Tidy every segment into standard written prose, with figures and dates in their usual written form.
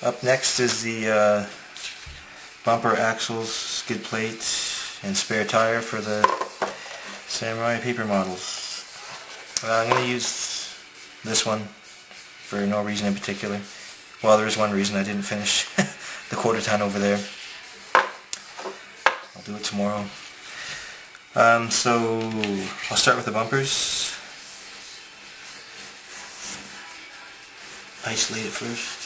Up next is the bumper axles, skid plate, and spare tire for the Samurai paper models. I'm going to use this one for no reason in particular. Well, there is one reason: I didn't finish the quarter ton over there. I'll do it tomorrow. So I'll start with the bumpers. Isolate it first.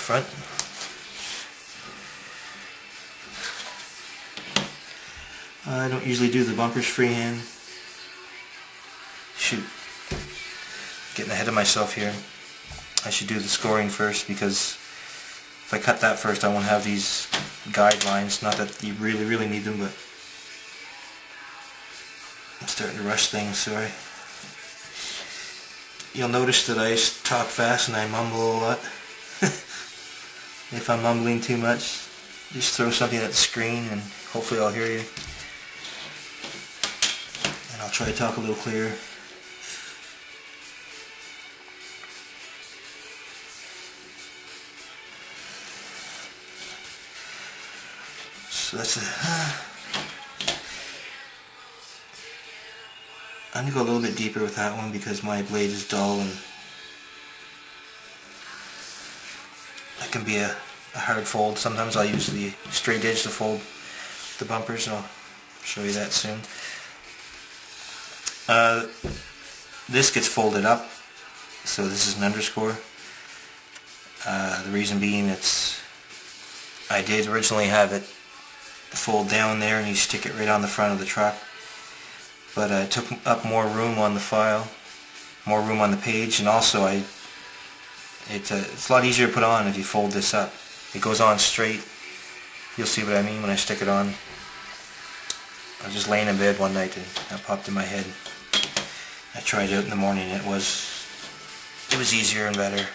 Front. I don't usually do the bumpers freehand. Shoot, getting ahead of myself here. I should do the scoring first, because if I cut that first, I won't have these guidelines. Not that you really need them, but I'm starting to rush things, sorry. You'll notice that I talk fast and I mumble a lot. If I'm mumbling too much, just throw something at the screen and hopefully I'll hear you. And I'll try to talk a little clearer. So that's it. I'm going to go a little bit deeper with that one because my blade is dull and that can be a hard fold. Sometimes I'll use the straight edge to fold the bumpers, and I'll show you that soon. This gets folded up, so this is an underscore. The reason being, I did originally have it fold down there and you stick it right on the front of the truck, but it took up more room on the file, more room on the page, and also it's a lot easier to put on if you fold this up. It goes on straight. You'll see what I mean when I stick it on. I was just laying in bed one night and that popped in my head. I tried it out in the morning and it was easier and better.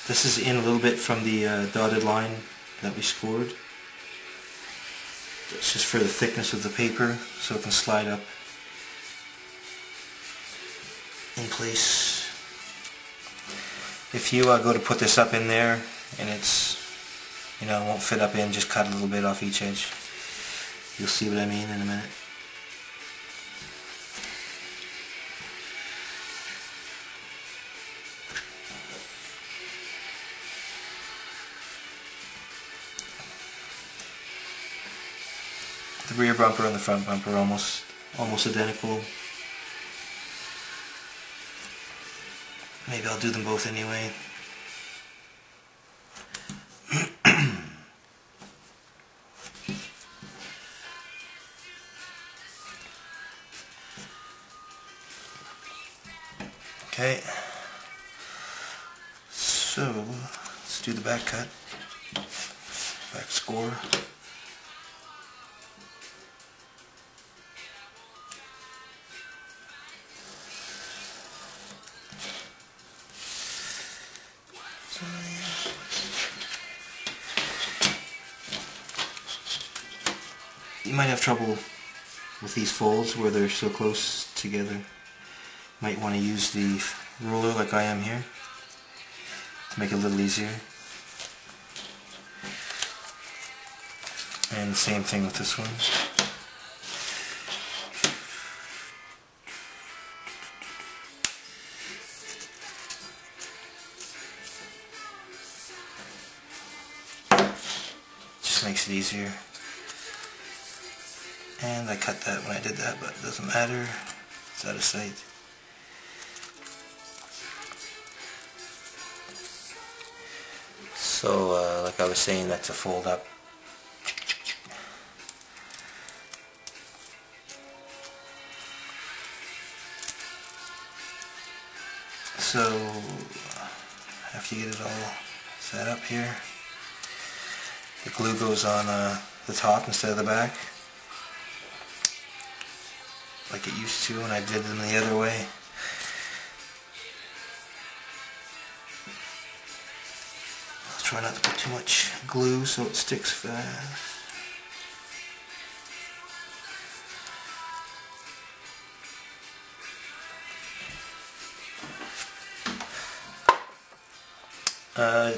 This is in a little bit from the dotted line that we scored. It's just for the thickness of the paper, so it can slide up in place. If you go to put this up in there and it won't fit up in, just cut a little bit off each edge. You'll see what I mean in a minute. The rear bumper and the front bumper are almost identical. Maybe I'll do them both anyway. Okay, so let's do the back cut, back score. You might have trouble with these folds where they're so close together. Might want to use the ruler like I am here to make it a little easier. And the same thing with this one. Just makes it easier. And I cut that when I did that, but it doesn't matter. It's out of sight. So, like I was saying, that's a fold up. So after you get it all set up here, the glue goes on the top instead of the back, like it used to when I did them the other way. I'll try not to put too much glue so it sticks fast.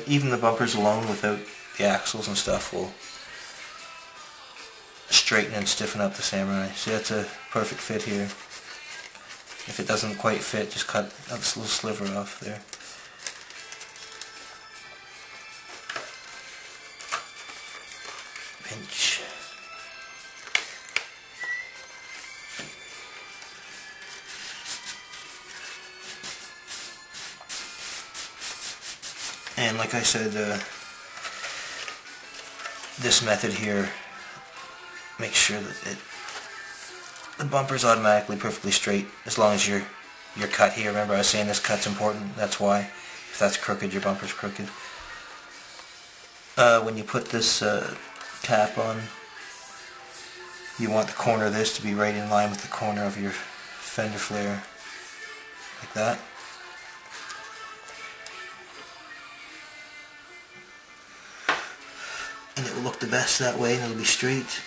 Even the bumpers alone without the axles and stuff will straighten and stiffen up the Samurai. See, that's a perfect fit here. If it doesn't quite fit, just cut this little sliver off there. Pinch. And like I said, this method here makes sure that the bumper's automatically perfectly straight as long as your cut here. Remember I was saying this cut's important, that's why. If that's crooked, your bumper's crooked. When you put this cap on, you want the corner of this to be right in line with the corner of your fender flare, like that. And it will look the best that way, and it'll be straight.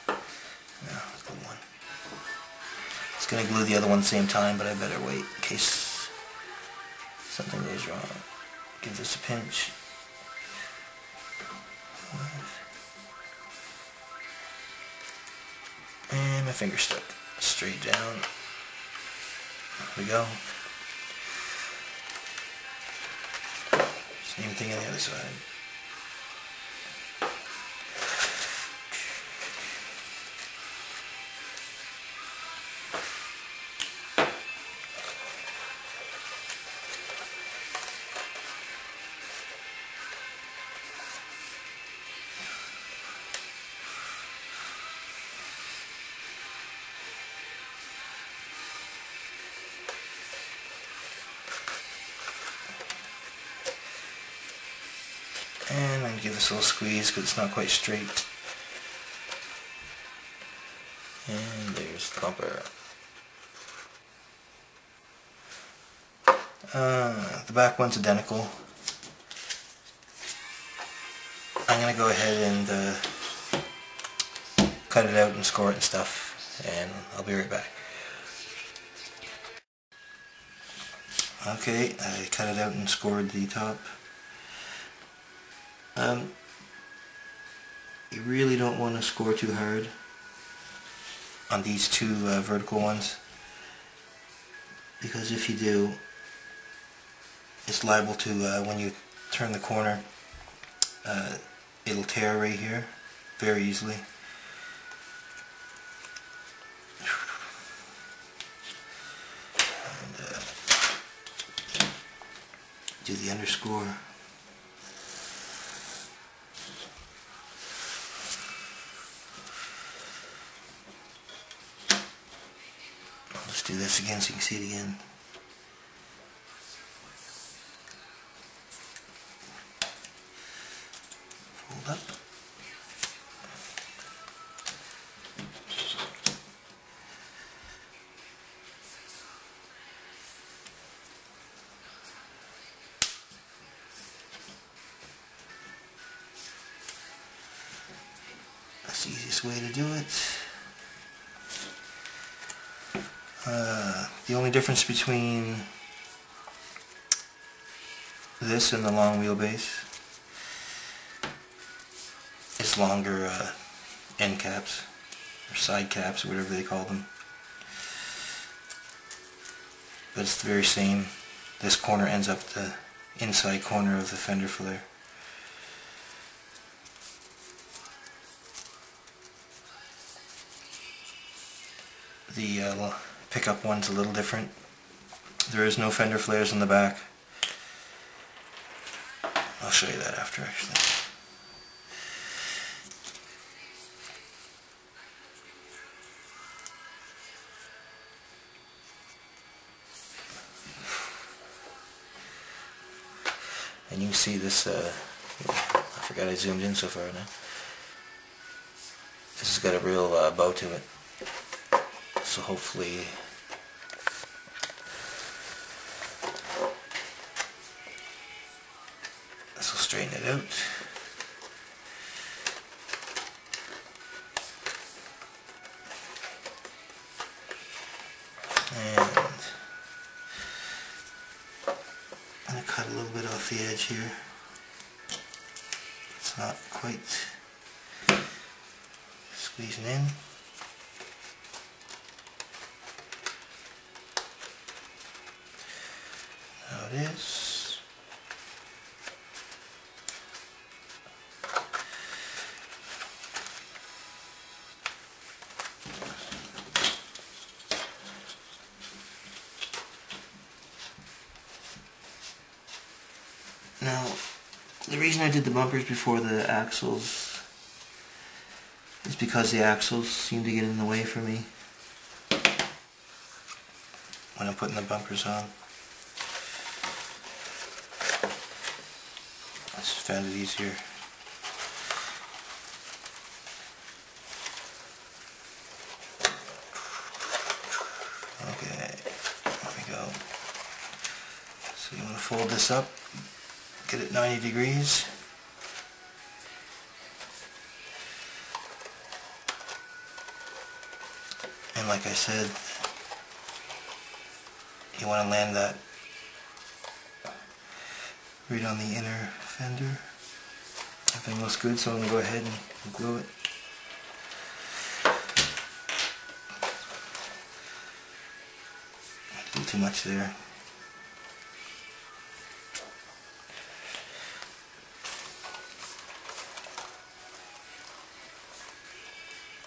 Now, glue one. It's going to glue the other one at the same time, but I better wait in case something goes wrong. Give this a pinch. And my finger stuck straight down. There we go. Same thing on the other side. And I'm going to give this a little squeeze because it's not quite straight. And there's the bumper. The back one's identical. I'm going to go ahead and cut it out and score it and stuff, and I'll be right back. Okay, I cut it out and scored the top. You really don't want to score too hard on these two vertical ones, because if you do, it's liable to, when you turn the corner, it'll tear right here very easily. And do the underscore. Let's do this again so you can see it again. Fold up. That's the easiest way to do it. The only difference between this and the long wheelbase is longer end caps, or side caps, or whatever they call them. But it's the very same. This corner ends up the inside corner of the fender flare. The pickup one's a little different. There is no fender flares in the back. I'll show you that after, actually. And you can see this, I forgot I zoomed in so far now. This has got a real bow to it. So hopefully this will straighten it out. And I'm going to cut a little bit off the edge here. It's not quite squeezing in. Now it is. Now, the reason I did the bumpers before the axles is because the axles seem to get in the way for me when I'm putting the bumpers on. I just found it easier. Okay, there we go. So you want to fold this up, get it 90 degrees. And like I said, you want to land that right on the inner fender. Everything looks good, so I'm going to go ahead and glue it. A little too much there.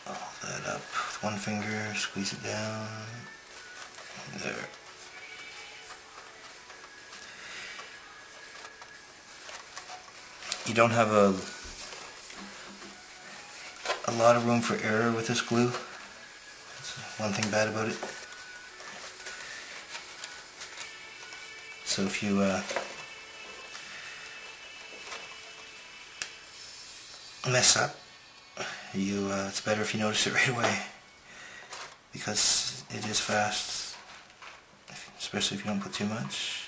Hold that up with one finger, squeeze it down. There. You don't have a lot of room for error with this glue. That's one thing bad about it. So if you mess up, it's better if you notice it right away, because it is fast, especially if you don't put too much.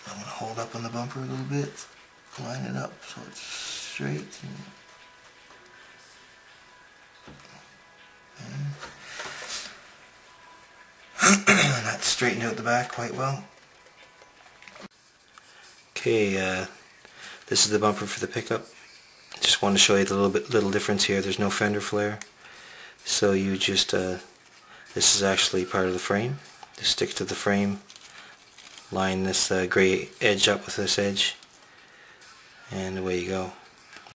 I'm going to hold up on the bumper a little bit, line it up so it's straight. And that straightened out the back quite well. Okay, this is the bumper for the pickup. Just wanted to show you the little difference here. There's no fender flare, so you just this is actually part of the frame. Just stick to the frame. Line this gray edge up with this edge, and away you go.